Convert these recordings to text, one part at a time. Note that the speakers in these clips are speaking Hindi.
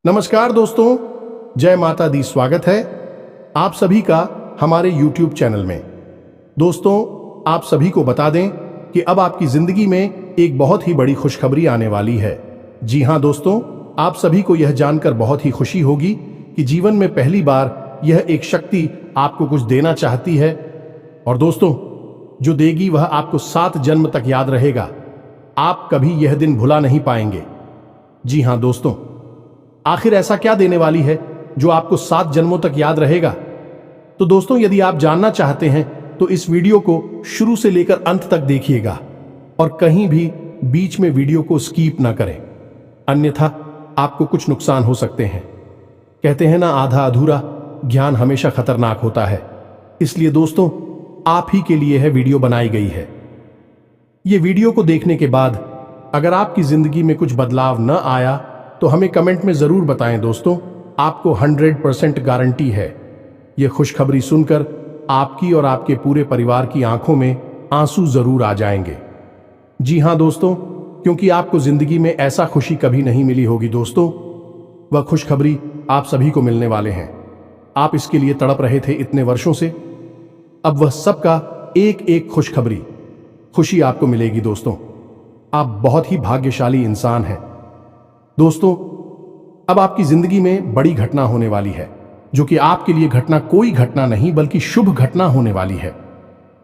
नमस्कार दोस्तों, जय माता दी। स्वागत है आप सभी का हमारे YouTube चैनल में। दोस्तों, आप सभी को बता दें कि अब आपकी जिंदगी में एक बहुत ही बड़ी खुशखबरी आने वाली है। जी हां दोस्तों, आप सभी को यह जानकर बहुत ही खुशी होगी कि जीवन में पहली बार यह एक शक्ति आपको कुछ देना चाहती है, और दोस्तों जो देगी वह आपको 7 जन्म तक याद रहेगा। आप कभी यह दिन भुला नहीं पाएंगे। जी हां दोस्तों, आखिर ऐसा क्या देने वाली है जो आपको 7 जन्मों तक याद रहेगा? तो दोस्तों, यदि आप जानना चाहते हैं तो इस वीडियो को शुरू से लेकर अंत तक देखिएगा और कहीं भी बीच में वीडियो को स्किप ना करें, अन्यथा आपको कुछ नुकसान हो सकते हैं। कहते हैं ना, आधा अधूरा ज्ञान हमेशा खतरनाक होता है। इसलिए दोस्तों, आप ही के लिए यह वीडियो बनाई गई है। ये वीडियो को देखने के बाद अगर आपकी जिंदगी में कुछ बदलाव न आया तो हमें कमेंट में जरूर बताएं। दोस्तों, आपको 100% गारंटी है यह खुशखबरी सुनकर आपकी और आपके पूरे परिवार की आंखों में आंसू जरूर आ जाएंगे। जी हां दोस्तों, क्योंकि आपको जिंदगी में ऐसा खुशी कभी नहीं मिली होगी। दोस्तों, वह खुशखबरी आप सभी को मिलने वाले हैं। आप इसके लिए तड़प रहे थे इतने वर्षों से, अब वह सबका एक एक खुशी आपको मिलेगी। दोस्तों, आप बहुत ही भाग्यशाली इंसान हैं। दोस्तों, अब आपकी जिंदगी में बड़ी घटना होने वाली है, जो कि आपके लिए घटना कोई घटना नहीं बल्कि शुभ घटना होने वाली है।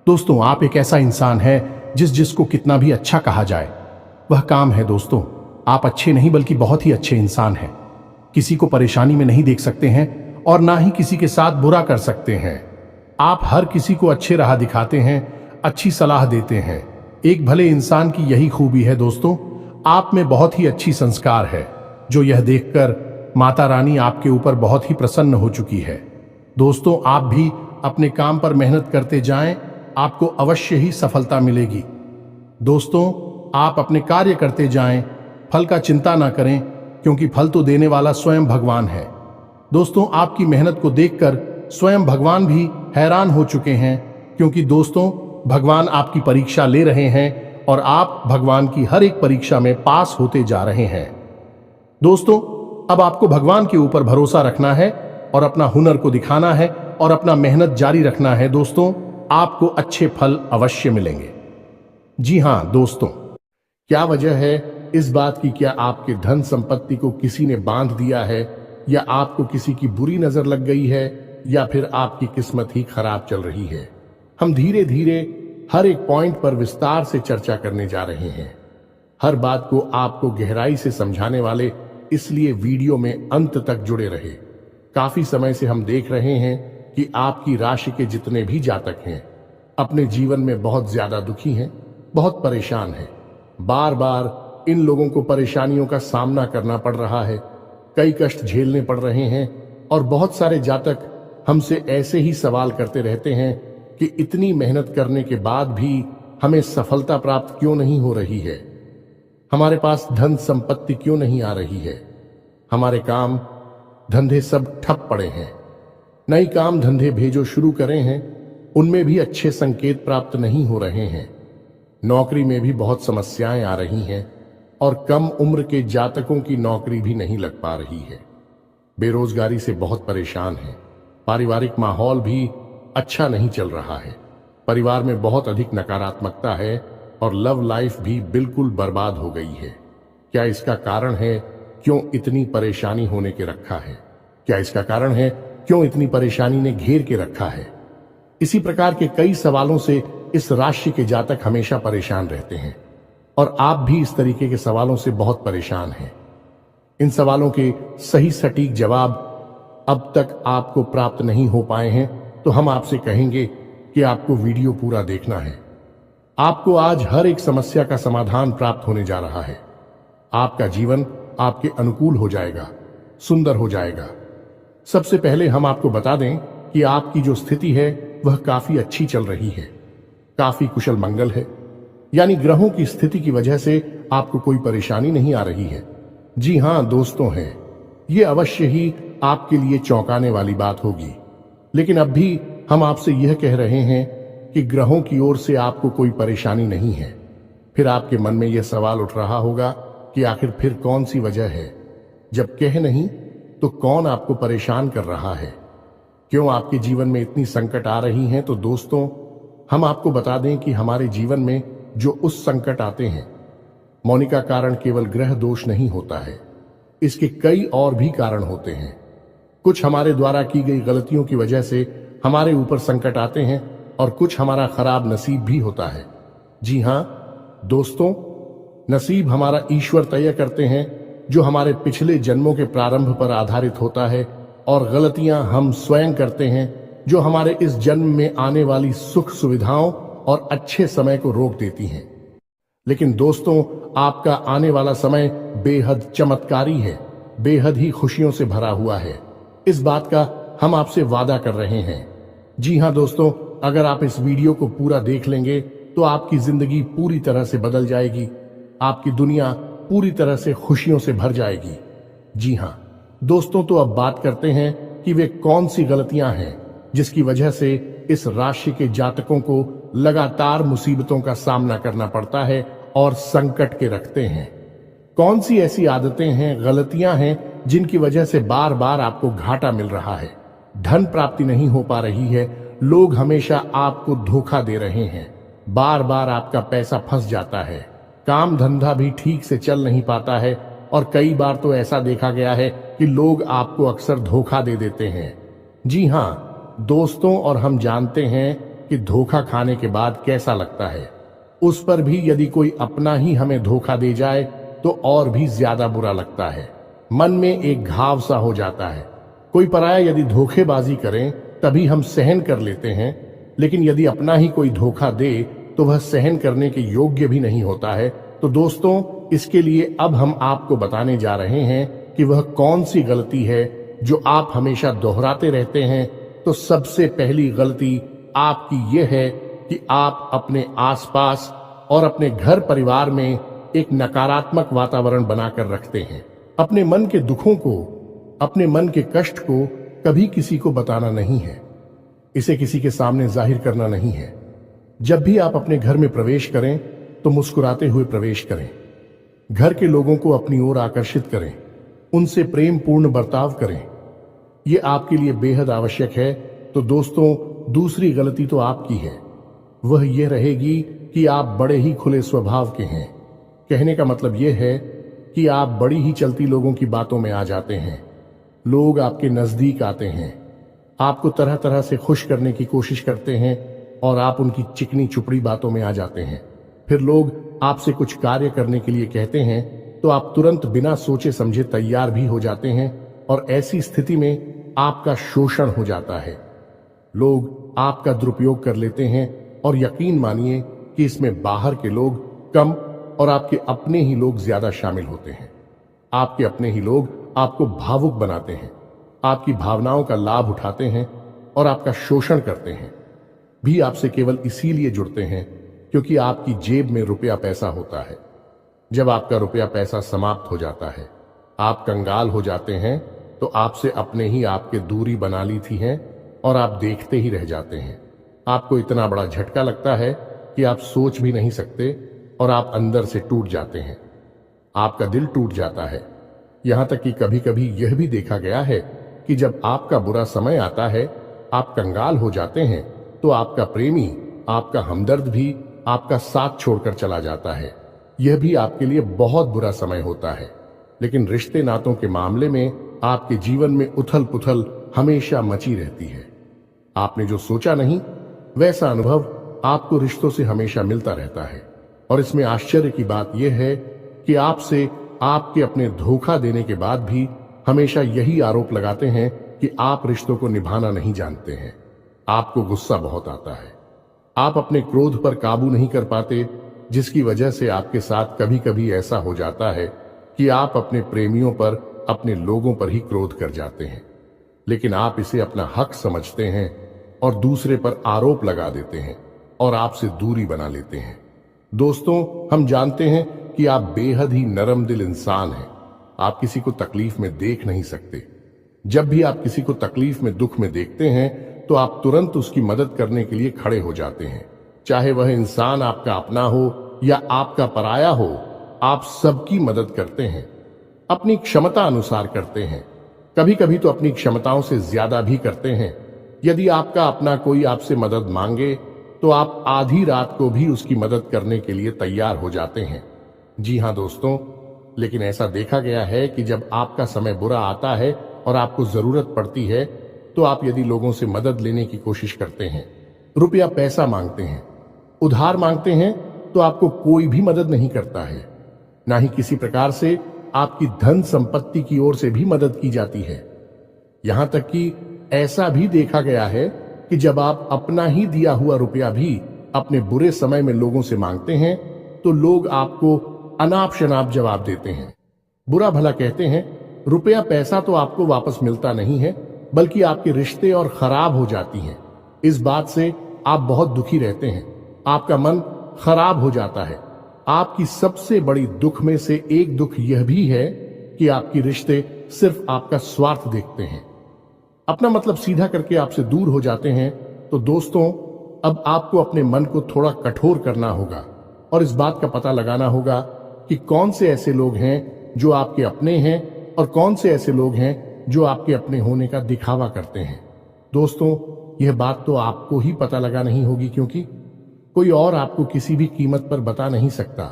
दोस्तों, आप एक ऐसा इंसान है जिसको कितना भी अच्छा कहा जाए वह काम है। दोस्तों, आप अच्छे नहीं बल्कि बहुत ही अच्छे इंसान हैं। किसी को परेशानी में नहीं देख सकते हैं और ना ही किसी के साथ बुरा कर सकते हैं। आप हर किसी को अच्छे राह दिखाते हैं, अच्छी सलाह देते हैं। एक भले इंसान की यही खूबी है। दोस्तों, आप में बहुत ही अच्छी संस्कार है, जो यह देखकर माता रानी आपके ऊपर बहुत ही प्रसन्न हो चुकी है। दोस्तों, आप भी अपने काम पर मेहनत करते जाएं, आपको अवश्य ही सफलता मिलेगी। दोस्तों, आप अपने कार्य करते जाएं, फल का चिंता ना करें, क्योंकि फल तो देने वाला स्वयं भगवान है। दोस्तों, आपकी मेहनत को देखकर स्वयं भगवान भी हैरान हो चुके हैं, क्योंकि दोस्तों भगवान आपकी परीक्षा ले रहे हैं और आप भगवान की हर एक परीक्षा में पास होते जा रहे हैं। दोस्तों, अब आपको भगवान के ऊपर भरोसा रखना है और अपना हुनर को दिखाना है और अपना मेहनत जारी रखना है। दोस्तों, आपको अच्छे फल अवश्य मिलेंगे। जी हां दोस्तों, क्या वजह है इस बात की? क्या आपके धन संपत्ति को किसी ने बांध दिया है, या आपको किसी की बुरी नजर लग गई है, या फिर आपकी किस्मत ही खराब चल रही है? हम धीरे धीरे हर एक पॉइंट पर विस्तार से चर्चा करने जा रहे हैं। हर बात को आपको गहराई से समझाने वाले, इसलिए वीडियो में अंत तक जुड़े रहे। काफी समय से हम देख रहे हैं कि आपकी राशि के जितने भी जातक हैं अपने जीवन में बहुत ज्यादा दुखी हैं, बहुत परेशान हैं। बार बार इन लोगों को परेशानियों का सामना करना पड़ रहा है, कई कष्ट झेलने पड़ रहे हैं, और बहुत सारे जातक हमसे ऐसे ही सवाल करते रहते हैं कि इतनी मेहनत करने के बाद भी हमें सफलता प्राप्त क्यों नहीं हो रही है, हमारे पास धन संपत्ति क्यों नहीं आ रही है, हमारे काम धंधे सब ठप पड़े हैं, नई काम धंधे भेजो शुरू करे हैं, उनमें भी अच्छे संकेत प्राप्त नहीं हो रहे हैं, नौकरी में भी बहुत समस्याएं आ रही हैं, और कम उम्र के जातकों की नौकरी भी नहीं लग पा रही है, बेरोजगारी से बहुत परेशान है, पारिवारिक माहौल भी अच्छा नहीं चल रहा है, परिवार में बहुत अधिक नकारात्मकता है, और लव लाइफ भी बिल्कुल बर्बाद हो गई है। क्या इसका कारण है क्यों इतनी परेशानी होने के रखा है? क्या इसका कारण है क्यों इतनी परेशानी ने घेर के रखा है? इसी प्रकार के कई सवालों से इस राशि के जातक हमेशा परेशान रहते हैं, और आप भी इस तरीके के सवालों से बहुत परेशान हैं। इन सवालों के सही सटीक जवाब अब तक आपको प्राप्त नहीं हो पाए हैं, तो हम आपसे कहेंगे कि आपको वीडियो पूरा देखना है। आपको आज हर एक समस्या का समाधान प्राप्त होने जा रहा है। आपका जीवन आपके अनुकूल हो जाएगा, सुंदर हो जाएगा। सबसे पहले हम आपको बता दें कि आपकी जो स्थिति है वह काफी अच्छी चल रही है, काफी कुशल मंगल है, यानी ग्रहों की स्थिति की वजह से आपको कोई परेशानी नहीं आ रही है। जी हां दोस्तों, है ये अवश्य ही आपके लिए चौंकाने वाली बात होगी, लेकिन अब भी हम आपसे यह कह रहे हैं कि ग्रहों की ओर से आपको कोई परेशानी नहीं है। फिर आपके मन में यह सवाल उठ रहा होगा कि आखिर फिर कौन सी वजह है, जब कह नहीं तो कौन आपको परेशान कर रहा है, क्यों आपके जीवन में इतनी संकट आ रही हैं। तो दोस्तों, हम आपको बता दें कि हमारे जीवन में जो उस संकट आते हैं, मौनी का कारण केवल ग्रह दोष नहीं होता है, इसके कई और भी कारण होते हैं। कुछ हमारे द्वारा की गई गलतियों की वजह से हमारे ऊपर संकट आते हैं और कुछ हमारा खराब नसीब भी होता है। जी हां दोस्तों, नसीब हमारा ईश्वर तय करते हैं, जो हमारे पिछले जन्मों के प्रारंभ पर आधारित होता है, और गलतियां हम स्वयं करते हैं, जो हमारे इस जन्म में आने वाली सुख सुविधाओं और अच्छे समय को रोक देती हैं। लेकिन दोस्तों, आपका आने वाला समय बेहद चमत्कारी है, बेहद ही खुशियों से भरा हुआ है। इस बात का हम आपसे वादा कर रहे हैं। जी हां दोस्तों, अगर आप इस वीडियो को पूरा देख लेंगे तो आपकी जिंदगी पूरी तरह से बदल जाएगी, आपकी दुनिया पूरी तरह से खुशियों से भर जाएगी। जी हां दोस्तों, तो अब बात करते हैं कि वे कौन सी गलतियां हैं जिसकी वजह से इस राशि के जातकों को लगातार मुसीबतों का सामना करना पड़ता है और संकट के रखते हैं। कौन सी ऐसी आदतें हैं, गलतियां हैं जिनकी वजह से बार बार आपको घाटा मिल रहा है, धन प्राप्ति नहीं हो पा रही है, लोग हमेशा आपको धोखा दे रहे हैं, बार बार आपका पैसा फंस जाता है, काम धंधा भी ठीक से चल नहीं पाता है, और कई बार तो ऐसा देखा गया है कि लोग आपको अक्सर धोखा दे देते हैं। जी हां दोस्तों, और हम जानते हैं कि धोखा खाने के बाद कैसा लगता है। उस पर भी यदि कोई अपना ही हमें धोखा दे जाए तो और भी ज्यादा बुरा लगता है, मन में एक घाव सा हो जाता है। कोई पराया यदि धोखेबाजी करें तभी हम सहन कर लेते हैं, लेकिन यदि अपना ही कोई धोखा दे तो वह सहन करने के योग्य भी नहीं होता है। तो दोस्तों, इसके लिए अब हम आपको बताने जा रहे हैं कि वह कौन सी गलती है जो आप हमेशा दोहराते रहते हैं। तो सबसे पहली गलती आपकी यह है कि आप अपने आसपास और अपने घर परिवार में एक नकारात्मक वातावरण बनाकर रखते हैं। अपने मन के दुखों को, अपने मन के कष्ट को कभी किसी को बताना नहीं है, इसे किसी के सामने जाहिर करना नहीं है। जब भी आप अपने घर में प्रवेश करें तो मुस्कुराते हुए प्रवेश करें, घर के लोगों को अपनी ओर आकर्षित करें, उनसे प्रेम पूर्ण बर्ताव करें, यह आपके लिए बेहद आवश्यक है। तो दोस्तों, दूसरी गलती तो आपकी है, वह यह रहेगी कि आप बड़े ही खुले स्वभाव के हैं। कहने का मतलब यह है कि आप बड़ी ही चलती लोगों की बातों में आ जाते हैं, लोग आपके नजदीक आते हैं, आपको तरह तरह से खुश करने की कोशिश करते हैं और आप उनकी चिकनी चुपड़ी बातों में आ जाते हैं। फिर लोग आपसे कुछ कार्य करने के लिए कहते हैं तो आप तुरंत बिना सोचे समझे तैयार भी हो जाते हैं, और ऐसी स्थिति में आपका शोषण हो जाता है। लोग आपका दुरुपयोग कर लेते हैं, और यकीन मानिए कि इसमें बाहर के लोग कम और आपके अपने ही लोग ज्यादा शामिल होते हैं। आपके अपने ही लोग आपको भावुक बनाते हैं, आपकी भावनाओं का लाभ उठाते हैं और आपका शोषण करते हैं। भी आपसे केवल इसीलिए जुड़ते हैं क्योंकि आपकी जेब में रुपया पैसा होता है। जब आपका रुपया पैसा समाप्त हो जाता है, आप कंगाल हो जाते हैं, तो आपसे अपने ही आपके दूरी बना ली थी हैं और आप देखते ही रह जाते हैं। आपको इतना बड़ा झटका लगता है कि आप सोच भी नहीं सकते और आप अंदर से टूट जाते हैं। आपका दिल टूट जाता है। यहां तक कि कभी कभी यह भी देखा गया है कि जब आपका बुरा समय आता है, आप कंगाल हो जाते हैं, तो आपका प्रेमी, आपका हमदर्द भी आपका साथ छोड़कर चला जाता है। यह भी आपके लिए बहुत बुरा समय होता है। लेकिन रिश्ते नातों के मामले में आपके जीवन में उथल पुथल हमेशा मची रहती है। आपने जो सोचा नहीं, वैसा अनुभव आपको रिश्तों से हमेशा मिलता रहता है। और इसमें आश्चर्य की बात यह है कि आपसे आपके अपने धोखा देने के बाद भी हमेशा यही आरोप लगाते हैं कि आप रिश्तों को निभाना नहीं जानते हैं। आपको गुस्सा बहुत आता है, आप अपने क्रोध पर काबू नहीं कर पाते, जिसकी वजह से आपके साथ कभी कभी ऐसा हो जाता है कि आप अपने प्रेमियों पर, अपने लोगों पर ही क्रोध कर जाते हैं। लेकिन आप इसे अपना हक समझते हैं और दूसरे पर आरोप लगा देते हैं और आपसे दूरी बना लेते हैं। दोस्तों, हम जानते हैं कि आप बेहद ही नरम दिल इंसान हैं। आप किसी को तकलीफ में देख नहीं सकते। जब भी आप किसी को तकलीफ में, दुख में देखते हैं तो आप तुरंत उसकी मदद करने के लिए खड़े हो जाते हैं। चाहे वह इंसान आपका अपना हो या आपका पराया हो, आप सबकी मदद करते हैं, अपनी क्षमता अनुसार करते हैं। कभी कभी तो अपनी क्षमताओं से ज्यादा भी करते हैं। यदि आपका अपना कोई आपसे मदद मांगे तो आप आधी रात को भी उसकी मदद करने के लिए तैयार हो जाते हैं। जी हाँ दोस्तों, लेकिन ऐसा देखा गया है कि जब आपका समय बुरा आता है और आपको जरूरत पड़ती है तो आप यदि लोगों से मदद लेने की कोशिश करते हैं, रुपया पैसा मांगते हैं, उधार मांगते हैं, तो आपको कोई भी मदद नहीं करता है। ना ही किसी प्रकार से आपकी धन संपत्ति की ओर से भी मदद की जाती है। यहां तक कि ऐसा भी देखा गया है कि जब आप अपना ही दिया हुआ रुपया भी अपने बुरे समय में लोगों से मांगते हैं तो लोग आपको अनाप शनाप जवाब देते हैं, बुरा भला कहते हैं। रुपया पैसा तो आपको वापस मिलता नहीं है, बल्कि आपके रिश्ते और खराब हो जाती हैं। इस बात से आप बहुत दुखी रहते हैं, आपका मन खराब हो जाता है। आपकी सबसे बड़ी दुख में से एक दुख यह भी है कि आपके रिश्ते सिर्फ आपका स्वार्थ देखते हैं, अपना मतलब सीधा करके आपसे दूर हो जाते हैं। तो दोस्तों, अब आपको अपने मन को थोड़ा कठोर करना होगा और इस बात का पता लगाना होगा कि कौन से ऐसे लोग हैं जो आपके अपने हैं और कौन से ऐसे लोग हैं जो आपके अपने होने का दिखावा करते हैं। दोस्तों, यह बात तो आपको ही पता लगा नहीं होगी, क्योंकि कोई और आपको किसी भी कीमत पर बता नहीं सकता,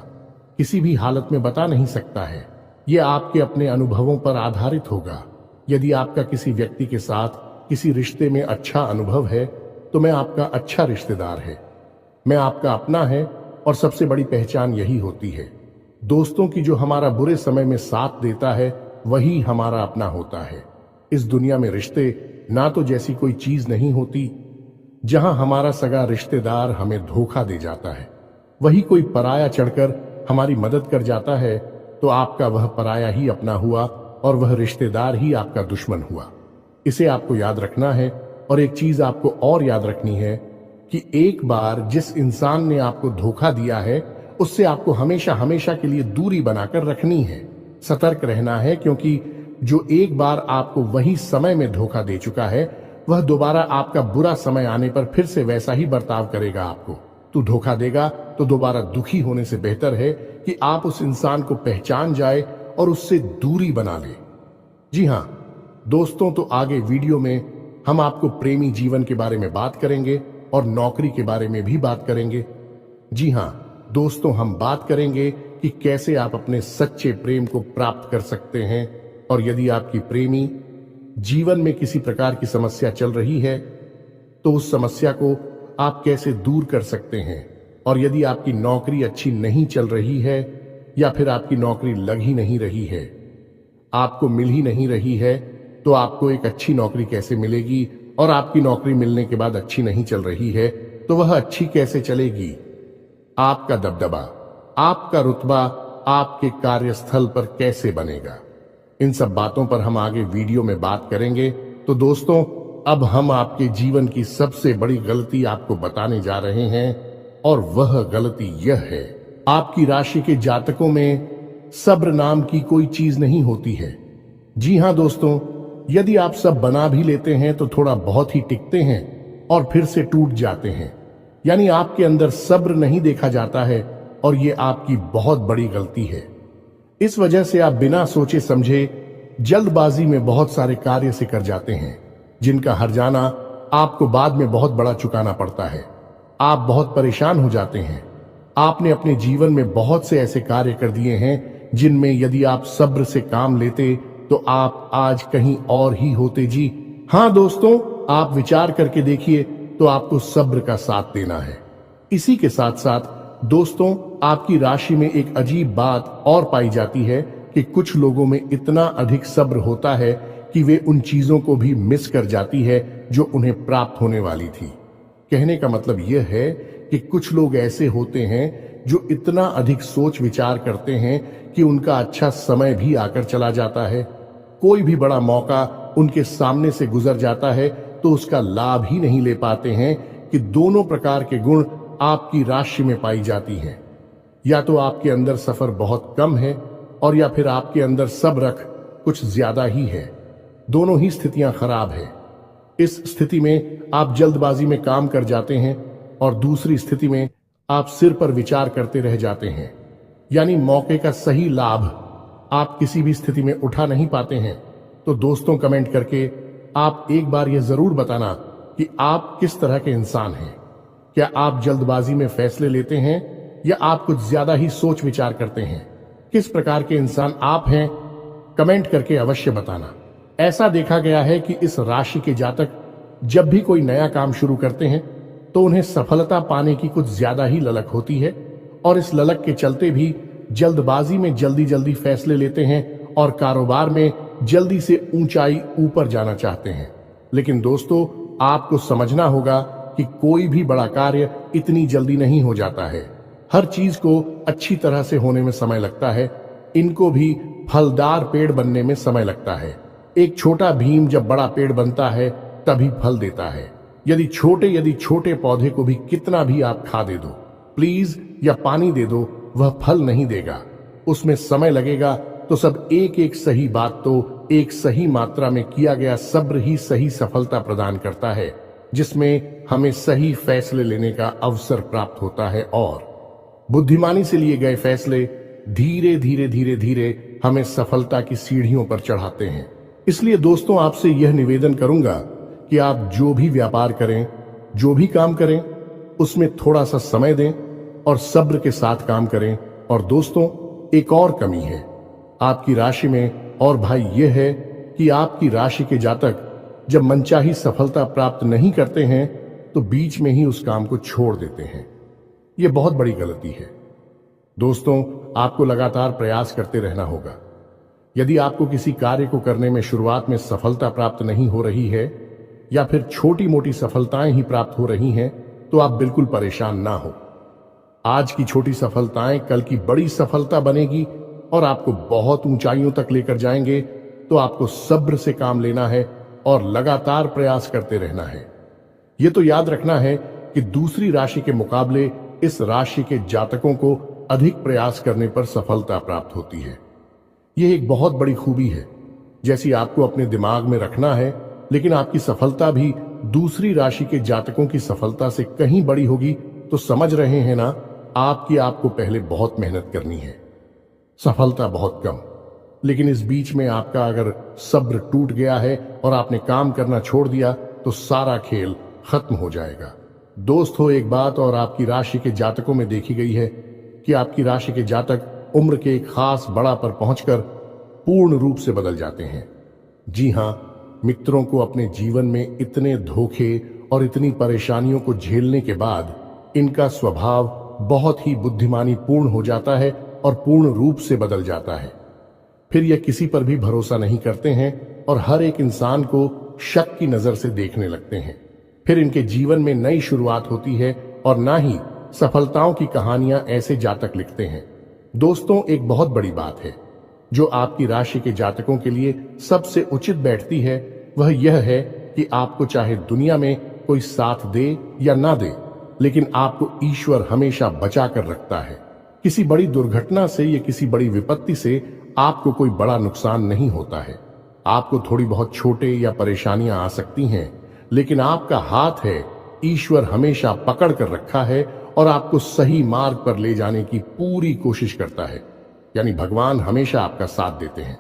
किसी भी हालत में बता नहीं सकता है। यह आपके अपने अनुभवों पर आधारित होगा। यदि आपका किसी व्यक्ति के साथ किसी रिश्ते में अच्छा अनुभव है तो मैं आपका अच्छा रिश्तेदार है, मैं आपका अपना है और सबसे बड़ी पहचान यही होती है। दोस्तों की जो हमारा बुरे समय में साथ देता है वही हमारा अपना होता है। इस दुनिया में रिश्ते ना तो जैसी कोई चीज नहीं होती। जहां हमारा सगा रिश्तेदार हमें धोखा दे जाता है, वही कोई पराया चढ़कर हमारी मदद कर जाता है, तो आपका वह पराया ही अपना हुआ और वह रिश्तेदार ही आपका दुश्मन हुआ। इसे आपको याद रखना है। और एक चीज आपको और याद रखनी है कि एक बार जिस इंसान ने आपको धोखा दिया है उससे आपको हमेशा हमेशा के लिए दूरी बनाकर रखनी है, सतर्क रहना है, क्योंकि जो एक बार आपको वही समय में धोखा दे चुका है वह दोबारा आपका बुरा समय आने पर फिर से वैसा ही बर्ताव करेगा आपको। तू धोखा देगा तो दोबारा दुखी होने से बेहतर है कि आप उस इंसान को पहचान जाए और उससे दूरी बना ले। जी हां दोस्तों, तो आगे वीडियो में हम आपको प्रेमी जीवन के बारे में बात करेंगे और नौकरी के बारे में भी बात करेंगे। जी हां दोस्तों, हम बात करेंगे कि कैसे आप अपने सच्चे प्रेम को प्राप्त कर सकते हैं, और यदि आपकी प्रेमी जीवन में किसी प्रकार की समस्या चल रही है तो उस समस्या को आप कैसे दूर कर सकते हैं, और यदि आपकी नौकरी अच्छी नहीं चल रही है या फिर आपकी नौकरी लग ही नहीं रही है, आपको मिल ही नहीं रही है, तो आपको एक अच्छी नौकरी कैसे मिलेगी, और आपकी नौकरी मिलने के बाद अच्छी नहीं चल रही है तो वह अच्छी कैसे चलेगी। आपका दबदबा, आपका रुतबा आपके कार्यस्थल पर कैसे बनेगा, इन सब बातों पर हम आगे वीडियो में बात करेंगे। तो दोस्तों, अब हम आपके जीवन की सबसे बड़ी गलती आपको बताने जा रहे हैं, और वह गलती यह है, आपकी राशि के जातकों में सब्र नाम की कोई चीज नहीं होती है। जी हां दोस्तों, यदि आप सब बना भी लेते हैं तो थोड़ा बहुत ही टिकते हैं और फिर से टूट जाते हैं। यानी आपके अंदर सब्र नहीं देखा जाता है, और ये आपकी बहुत बड़ी गलती है। इस वजह से आप बिना सोचे समझे जल्दबाजी में बहुत सारे कार्य से कर जाते हैं, जिनका हर्जाना आपको बाद में बहुत बड़ा चुकाना पड़ता है। आप बहुत परेशान हो जाते हैं। आपने अपने जीवन में बहुत से ऐसे कार्य कर दिए हैं जिनमें यदि आप सब्र से काम लेते तो आप आज कहीं और ही होते। जी हां दोस्तों, आप विचार करके देखिए, तो आपको सब्र का साथ देना है। इसी के साथ साथ दोस्तों, आपकी राशि में एक अजीब बात और पाई जाती है कि कुछ लोगों में इतना अधिक सब्र होता है कि वे उन चीजों को भी मिस कर जाती है जो उन्हें प्राप्त होने वाली थी। कहने का मतलब यह है कि कुछ लोग ऐसे होते हैं जो इतना अधिक सोच विचार करते हैं कि उनका अच्छा समय भी आकर चला जाता है। कोई भी बड़ा मौका उनके सामने से गुजर जाता है तो उसका लाभ ही नहीं ले पाते हैं कि दोनों प्रकार के गुण आपकी राशि में पाई जाती हैं। या तो आपके अंदर सफर बहुत कम है, और या फिर आपके अंदर सब्र कुछ ज्यादा ही है। दोनों ही स्थितियां खराब है। इस स्थिति में आप जल्दबाजी में काम कर जाते हैं, और दूसरी स्थिति में आप सिर पर विचार करते रह जाते हैं। यानी मौके का सही लाभ आप किसी भी स्थिति में उठा नहीं पाते हैं। तो दोस्तों कमेंट करके आप एक बार यह जरूर बताना कि आप किस तरह के इंसान हैं। क्या आप जल्दबाजी में फैसले लेते हैं या आप कुछ ज्यादा ही सोच विचार करते हैं? किस प्रकार के इंसान आप हैं, कमेंट करके अवश्य बताना। ऐसा देखा गया है कि इस राशि के जातक जब भी कोई नया काम शुरू करते हैं तो उन्हें सफलता पाने की कुछ ज्यादा ही ललक होती है और इस ललक के चलते भी जल्दबाजी में जल्दी जल्दी फैसले लेते हैं और कारोबार में जल्दी से ऊंचाई ऊपर जाना चाहते हैं। लेकिन दोस्तों, आपको समझना होगा कि कोई भी बड़ा कार्य इतनी जल्दी नहीं हो जाता है। हर चीज को अच्छी तरह से होने में समय लगता है। इनको भी फलदार पेड़ बनने में समय लगता है। एक छोटा भीम जब बड़ा पेड़ बनता है तभी फल देता है। यदि छोटे पौधे को भी कितना भी आप खा दे दो, प्लीज, या पानी दे दो, वह फल नहीं देगा। उसमें समय लगेगा। तो सब एक सही बात तो एक सही मात्रा में किया गया सब्र ही सही सफलता प्रदान करता है, जिसमें हमें सही फैसले लेने का अवसर प्राप्त होता है और बुद्धिमानी से लिए गए फैसले धीरे धीरे हमें सफलता की सीढ़ियों पर चढ़ाते हैं। इसलिए दोस्तों, आपसे यह निवेदन करूंगा कि आप जो भी व्यापार करें, जो भी काम करें, उसमें थोड़ा सा समय दें और सब्र के साथ काम करें। और दोस्तों, एक और कमी है आपकी राशि में, और भाई यह है कि आपकी राशि के जातक जब मनचाही सफलता प्राप्त नहीं करते हैं तो बीच में ही उस काम को छोड़ देते हैं। यह बहुत बड़ी गलती है। दोस्तों, आपको लगातार प्रयास करते रहना होगा। यदि आपको किसी कार्य को करने में शुरुआत में सफलता प्राप्त नहीं हो रही है या फिर छोटी मोटी सफलताएं ही प्राप्त हो रही हैं, तो आप बिल्कुल परेशान ना हो। आज की छोटी सफलताएं कल की बड़ी सफलता बनेगी और आपको बहुत ऊंचाइयों तक लेकर जाएंगे। तो आपको सब्र से काम लेना है और लगातार प्रयास करते रहना है। यह तो याद रखना है कि दूसरी राशि के मुकाबले इस राशि के जातकों को अधिक प्रयास करने पर सफलता प्राप्त होती है। यह एक बहुत बड़ी खूबी है, जैसी आपको अपने दिमाग में रखना है। लेकिन आपकी सफलता भी दूसरी राशि के जातकों की सफलता से कहीं बड़ी होगी। तो समझ रहे हैं ना, आपको पहले बहुत मेहनत करनी है, सफलता बहुत कम। लेकिन इस बीच में आपका अगर सब्र टूट गया है और आपने काम करना छोड़ दिया तो सारा खेल खत्म हो जाएगा। दोस्तों, एक बात और आपकी राशि के जातकों में देखी गई है कि आपकी राशि के जातक उम्र के एक खास बड़ा पर पहुंचकर पूर्ण रूप से बदल जाते हैं। जी हां, मित्रों को अपने जीवन में इतने धोखे और इतनी परेशानियों को झेलने के बाद इनका स्वभाव बहुत ही बुद्धिमानी पूर्ण हो जाता है और पूर्ण रूप से बदल जाता है। फिर यह किसी पर भी भरोसा नहीं करते हैं और हर एक इंसान को शक की नजर से देखने लगते हैं। फिर इनके जीवन में नई शुरुआत होती है और ना ही सफलताओं की कहानियां ऐसे जातक लिखते हैं। दोस्तों, एक बहुत बड़ी बात है जो आपकी राशि के जातकों के लिए सबसे उचित बैठती है, वह यह है कि आपको चाहे दुनिया में कोई साथ दे या ना दे, लेकिन आपको ईश्वर हमेशा बचा कर रखता है। किसी बड़ी दुर्घटना से या किसी बड़ी विपत्ति से आपको कोई बड़ा नुकसान नहीं होता है। आपको थोड़ी बहुत छोटे या परेशानियां आ सकती हैं, लेकिन आपका हाथ है, ईश्वर हमेशा पकड़ कर रखा है और आपको सही मार्ग पर ले जाने की पूरी कोशिश करता है। यानी भगवान हमेशा आपका साथ देते हैं।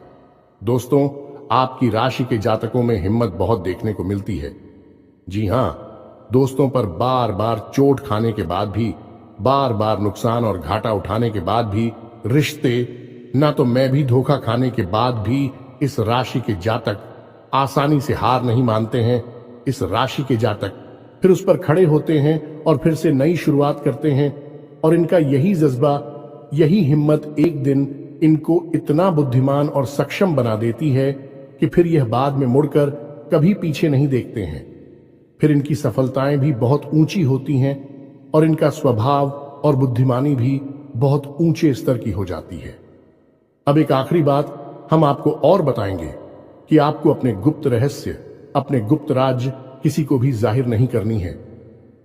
दोस्तों, आपकी राशि के जातकों में हिम्मत बहुत देखने को मिलती है। जी हां, दोस्तों पर बार बार चोट खाने के बाद भी, बार बार नुकसान और घाटा उठाने के बाद भी, रिश्ते ना तो मैं भी धोखा खाने के बाद भी इस राशि के जातक आसानी से हार नहीं मानते हैं। इस राशि के जातक फिर उस पर खड़े होते हैं और फिर से नई शुरुआत करते हैं। और इनका यही जज्बा, यही हिम्मत एक दिन इनको इतना बुद्धिमान और सक्षम बना देती है कि फिर यह बाद में मुड़कर कभी पीछे नहीं देखते हैं। फिर इनकी सफलताएं भी बहुत ऊंची होती हैं और इनका स्वभाव और बुद्धिमानी भी बहुत ऊंचे स्तर की हो जाती है। अब एक आखिरी बात हम आपको और बताएंगे कि आपको अपने गुप्त रहस्य, अपने गुप्त राज किसी को भी जाहिर नहीं करनी है।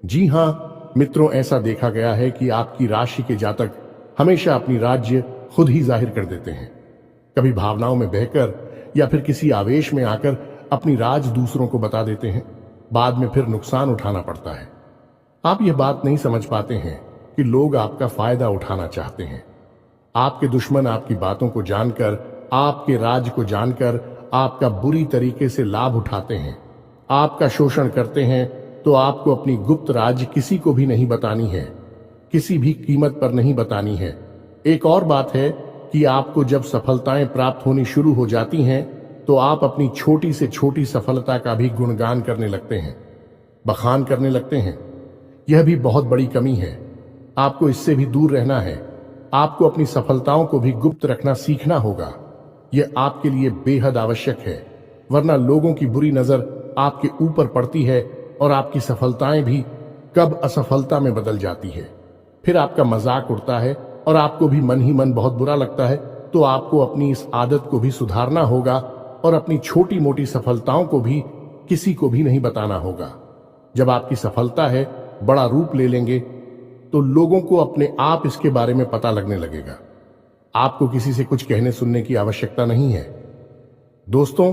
जी हां मित्रों, ऐसा देखा गया है कि आपकी राशि के जातक हमेशा अपनी राज्य खुद ही जाहिर कर देते हैं। कभी भावनाओं में बहकर या फिर किसी आवेश में आकर अपनी राज दूसरों को बता देते हैं। बाद में फिर नुकसान उठाना पड़ता है। आप यह बात नहीं समझ पाते हैं कि लोग आपका फायदा उठाना चाहते हैं। आपके दुश्मन आपकी बातों को जानकर, आपके राज को जानकर आपका बुरी तरीके से लाभ उठाते हैं, आपका शोषण करते हैं, तो आपको अपनी गुप्त राज किसी को भी नहीं बतानी है, किसी भी कीमत पर नहीं बतानी है। एक और बात है कि आपको जब सफलताएं प्राप्त होनी शुरू हो जाती हैं तो आप अपनी छोटी से छोटी सफलता का भी गुणगान करने लगते हैं, बखान करने लगते हैं। यह भी बहुत बड़ी कमी है, आपको इससे भी दूर रहना है। आपको अपनी सफलताओं को भी गुप्त रखना सीखना होगा। यह आपके लिए बेहद आवश्यक है, वरना लोगों की बुरी नजर आपके ऊपर पड़ती है और आपकी सफलताएं भी कब असफलता में बदल जाती है। फिर आपका मजाक उड़ता है और आपको भी मन ही मन बहुत बुरा लगता है। तो आपको अपनी इस आदत को भी सुधारना होगा और अपनी छोटी मोटी सफलताओं को भी किसी को भी नहीं बताना होगा। जब आपकी सफलता है बड़ा रूप ले लेंगे तो लोगों को अपने आप इसके बारे में पता लगने लगेगा। आपको किसी से कुछ कहने सुनने की आवश्यकता नहीं है। दोस्तों,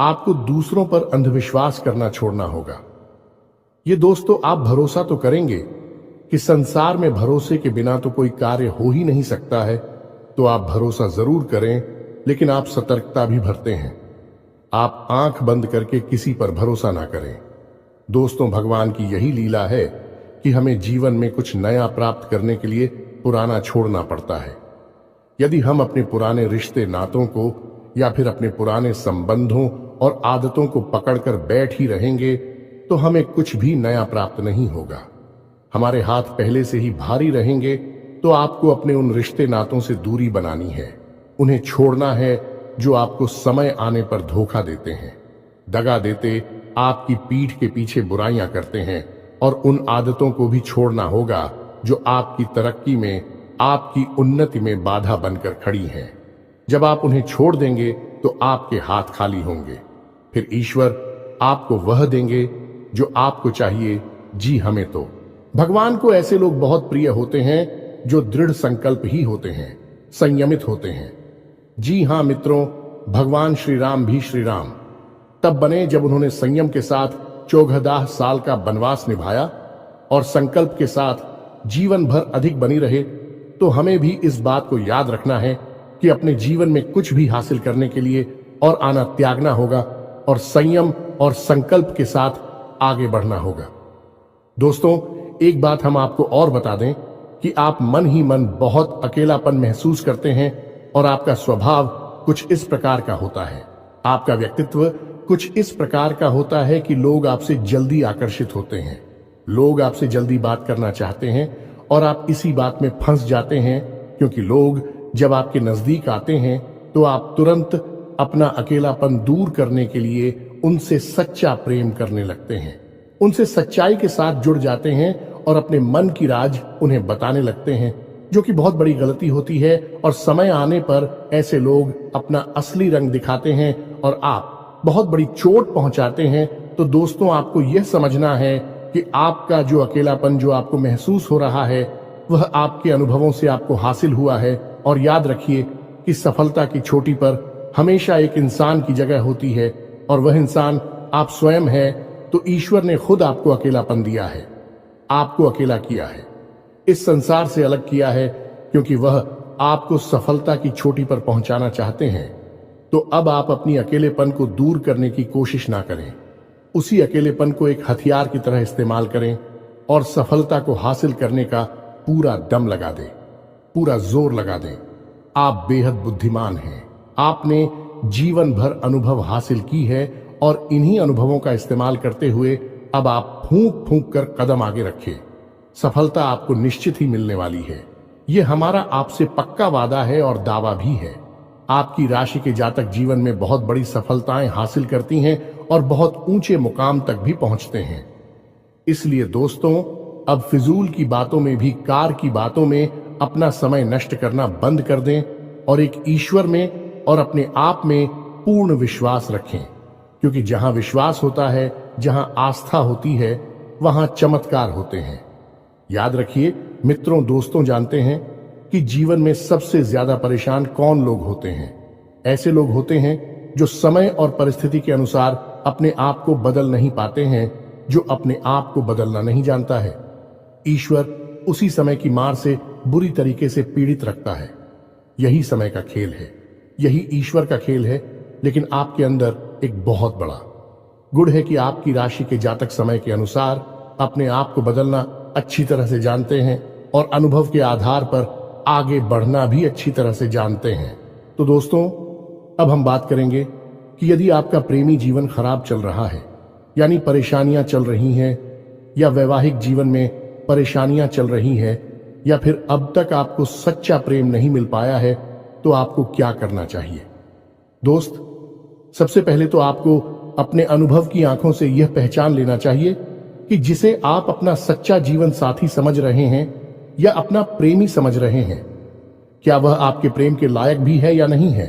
आपको दूसरों पर अंधविश्वास करना छोड़ना होगा। ये दोस्तों, आप भरोसा तो करेंगे कि संसार में भरोसे के बिना तो कोई कार्य हो ही नहीं सकता है, तो आप भरोसा जरूर करें, लेकिन आप सतर्कता भी बरतें हैं। आप आंख बंद करके किसी पर भरोसा ना करें। दोस्तों, भगवान की यही लीला है कि हमें जीवन में कुछ नया प्राप्त करने के लिए पुराना छोड़ना पड़ता है। यदि हम अपने पुराने रिश्ते नातों को या फिर अपने पुराने संबंधों और आदतों को पकड़कर बैठ ही रहेंगे तो हमें कुछ भी नया प्राप्त नहीं होगा। हमारे हाथ पहले से ही भारी रहेंगे, तो आपको अपने उन रिश्ते नातों से दूरी बनानी है। उन्हें छोड़ना है जो आपको समय आने पर धोखा देते हैं, दगा देते, आपकी पीठ के पीछे बुराइयां करते हैं। और उन आदतों को भी छोड़ना होगा जो आपकी तरक्की में, आपकी उन्नति में बाधा बनकर खड़ी हैं। जब आप उन्हें छोड़ देंगे तो आपके हाथ खाली होंगे। फिर ईश्वर आपको वह देंगे जो आपको चाहिए। जी हमें तो भगवान को ऐसे लोग बहुत प्रिय होते हैं जो दृढ़ संकल्प ही होते हैं, संयमित होते हैं। जी हां मित्रों, भगवान श्री राम भी श्री राम तब बने जब उन्होंने संयम के साथ 14 साल का वनवास निभाया और संकल्प के साथ जीवन भर अधिक बनी रहे। तो हमें भी इस बात को याद रखना है कि अपने जीवन में कुछ भी हासिल करने के लिए और आना त्यागना होगा और संयम और संकल्प के साथ आगे बढ़ना होगा। दोस्तों, एक बात हम आपको और बता दें कि आप मन ही मन बहुत अकेलापन महसूस करते हैं और आपका स्वभाव कुछ इस प्रकार का होता है, आपका व्यक्तित्व कुछ इस प्रकार का होता है कि लोग आपसे जल्दी आकर्षित होते हैं, लोग आपसे जल्दी बात करना चाहते हैं और आप इसी बात में फंस जाते हैं, क्योंकि लोग जब आपके नजदीक आते हैं तो आप तुरंत अपना अकेलापन दूर करने के लिए उनसे सच्चा प्रेम करने लगते हैं, उनसे सच्चाई के साथ जुड़ जाते हैं और अपने मन की राज उन्हें बताने लगते हैं, जो कि बहुत बड़ी गलती होती है। और समय आने पर ऐसे लोग अपना असली रंग दिखाते हैं और आप बहुत बड़ी चोट पहुंचाते हैं। तो दोस्तों, आपको यह समझना है कि आपका जो अकेलापन जो आपको महसूस हो रहा है वह आपके अनुभवों से आपको हासिल हुआ है। और याद रखिए कि सफलता की चोटी पर हमेशा एक इंसान की जगह होती है और वह इंसान आप स्वयं है। तो ईश्वर ने खुद आपको अकेलापन दिया है, आपको अकेला किया है, इस संसार से अलग किया है, क्योंकि वह आपको सफलता की चोटी पर पहुंचाना चाहते हैं। तो अब आप अपनी अकेलेपन को दूर करने की कोशिश ना करें, उसी अकेलेपन को एक हथियार की तरह इस्तेमाल करें और सफलता को हासिल करने का पूरा दम लगा दें, पूरा जोर लगा दें। आप बेहद बुद्धिमान हैं, आपने जीवन भर अनुभव हासिल की है और इन्हीं अनुभवों का इस्तेमाल करते हुए अब आप फूंक फूंक कर कदम आगे रखें। सफलता आपको निश्चित ही मिलने वाली है, ये हमारा आपसे पक्का वादा है और दावा भी है। आपकी राशि के जातक जीवन में बहुत बड़ी सफलताएं हासिल करती हैं और बहुत ऊंचे मुकाम तक भी पहुंचते हैं। इसलिए दोस्तों, अब फिजूल की बातों में भी, कार की बातों में अपना समय नष्ट करना बंद कर दें और एक ईश्वर में और अपने आप में पूर्ण विश्वास रखें, क्योंकि जहां विश्वास होता है, जहां आस्था होती है, वहां चमत्कार होते हैं। याद रखिए मित्रों, दोस्तों, जानते हैं कि जीवन में सबसे ज्यादा परेशान कौन लोग होते हैं? ऐसे लोग होते हैं जो समय और परिस्थिति के अनुसार अपने आप को बदल नहीं पाते हैं, जो अपने आप को बदलना नहीं जानता है। ईश्वर उसी समय की मार से बुरी तरीके से पीड़ित रखता है। यही समय का खेल है, यही ईश्वर का खेल है। लेकिन आपके अंदर एक बहुत बड़ा गुण है कि आपकी राशि के जातक समय के अनुसार अपने आप को बदलना अच्छी तरह से जानते हैं और अनुभव के आधार पर आगे बढ़ना भी अच्छी तरह से जानते हैं। तो दोस्तों, अब हम बात करेंगे कि यदि आपका प्रेमी जीवन खराब चल रहा है, यानी परेशानियां चल रही हैं, या वैवाहिक जीवन में परेशानियां चल रही हैं, या फिर अब तक आपको सच्चा प्रेम नहीं मिल पाया है, तो आपको क्या करना चाहिए। दोस्त, सबसे पहले तो आपको अपने अनुभव की आंखों से यह पहचान लेना चाहिए कि जिसे आप अपना सच्चा जीवन साथी समझ रहे हैं या अपना प्रेमी समझ रहे हैं, क्या वह आपके प्रेम के लायक भी है या नहीं है।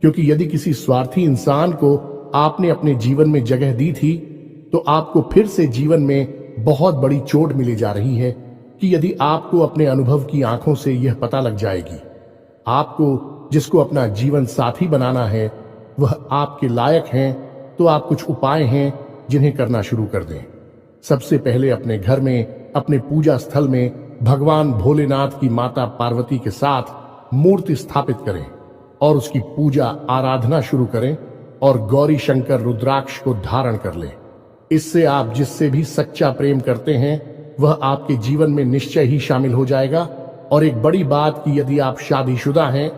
क्योंकि यदि किसी स्वार्थी इंसान को आपने अपने जीवन में जगह दी थी, तो आपको फिर से जीवन में बहुत बड़ी चोट मिली जा रही है कि यदि आपको अपने अनुभव की आंखों से यह पता लग जाएगी आपको जिसको अपना जीवन साथी बनाना है वह आपके लायक हैं, तो आप कुछ उपाय हैं जिन्हें करना शुरू कर दें। सबसे पहले अपने घर में, अपने पूजा स्थल में भगवान भोलेनाथ की माता पार्वती के साथ मूर्ति स्थापित करें और उसकी पूजा आराधना शुरू करें और गौरी शंकर रुद्राक्ष को धारण कर लें। इससे आप जिससे भी सच्चा प्रेम करते हैं वह आपके जीवन में निश्चय ही शामिल हो जाएगा। और एक बड़ी बात कि यदि आप शादीशुदा हैं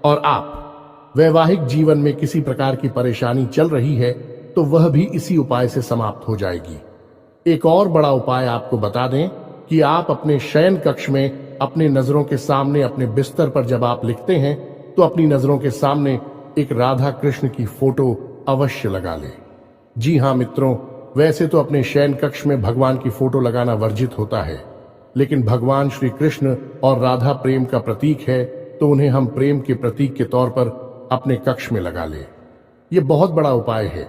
और आप वैवाहिक जीवन में किसी प्रकार की परेशानी चल रही है, तो वह भी इसी उपाय से समाप्त हो जाएगी। एक और बड़ा उपाय आपको बता दें कि आप अपने शयन कक्ष में अपने नजरों के सामने, अपने बिस्तर पर जब आप लिखते हैं, तो अपनी नजरों के सामने एक राधा कृष्ण की फोटो अवश्य लगा लें। जी हाँ मित्रों, वैसे तो अपने शयन कक्ष में भगवान की फोटो लगाना वर्जित होता है, लेकिन भगवान श्री कृष्ण और राधा प्रेम का प्रतीक है, तो उन्हें हम प्रेम के प्रतीक के तौर पर अपने कक्ष में लगा लें। यह बहुत बड़ा उपाय है।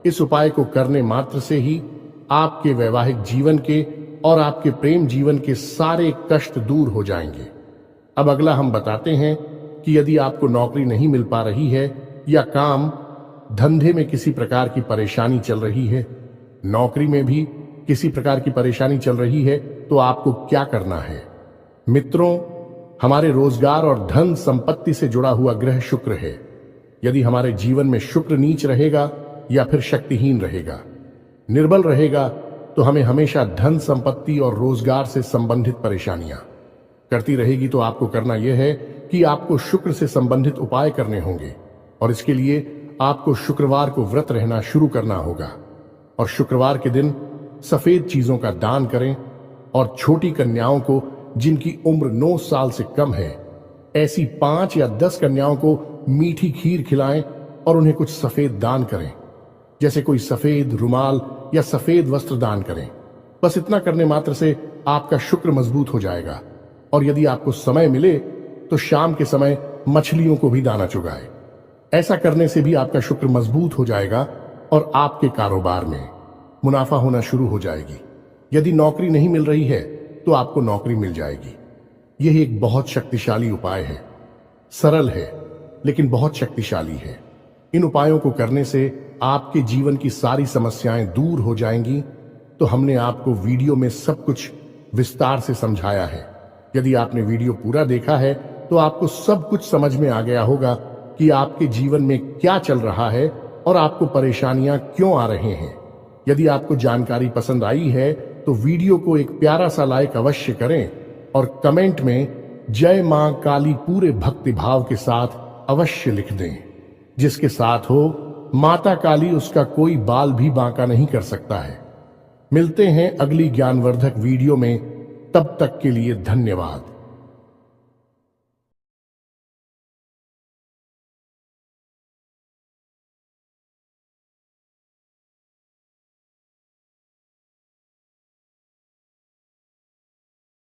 इस उपाय को करने मात्र से ही आपके वैवाहिक जीवन के और आपके प्रेम जीवन के सारे कष्ट दूर हो जाएंगे। अब अगला हम बताते हैं कि यदि आपको नौकरी नहीं मिल पा रही है या काम धंधे में किसी प्रकार की परेशानी चल रही है, नौकरी में भी किसी प्रकार की परेशानी चल रही है, तो आपको क्या करना है। मित्रों, हमारे रोजगार और धन संपत्ति से जुड़ा हुआ ग्रह शुक्र है। यदि हमारे जीवन में शुक्र नीच रहेगा या फिर शक्तिहीन रहेगा, निर्बल रहेगा, तो हमें हमेशा धन संपत्ति और रोजगार से संबंधित परेशानियां करती रहेगी। तो आपको करना यह है कि आपको शुक्र से संबंधित उपाय करने होंगे और इसके लिए आपको शुक्रवार को व्रत रहना शुरू करना होगा और शुक्रवार के दिन सफेद चीजों का दान करें और छोटी कन्याओं को जिनकी उम्र 9 साल से कम है, ऐसी 5 या 10 कन्याओं को मीठी खीर खिलाएं और उन्हें कुछ सफेद दान करें, जैसे कोई सफेद रुमाल या सफेद वस्त्र दान करें। बस इतना करने मात्र से आपका शुक्र मजबूत हो जाएगा। और यदि आपको समय मिले तो शाम के समय मछलियों को भी दाना चुगाए। ऐसा करने से भी आपका शुक्र मजबूत हो जाएगा और आपके कारोबार में मुनाफा होना शुरू हो जाएगी। यदि नौकरी नहीं मिल रही है तो आपको नौकरी मिल जाएगी। यह एक बहुत शक्तिशाली उपाय है, सरल है लेकिन बहुत शक्तिशाली है। इन उपायों को करने से आपके जीवन की सारी समस्याएं दूर हो जाएंगी। तो हमने आपको वीडियो में सब कुछ विस्तार से समझाया है। यदि आपने वीडियो पूरा देखा है तो आपको सब कुछ समझ में आ गया होगा कि आपके जीवन में क्या चल रहा है और आपको परेशानियां क्यों आ रहे हैं। यदि आपको जानकारी पसंद आई है तो वीडियो को एक प्यारा सा लाइक अवश्य करें और कमेंट में जय मां काली पूरे भक्ति भाव के साथ अवश्य लिख दें। जिसके साथ हो माता काली, उसका कोई बाल भी बांका नहीं कर सकता है। मिलते हैं अगली ज्ञानवर्धक वीडियो में, तब तक के लिए धन्यवाद।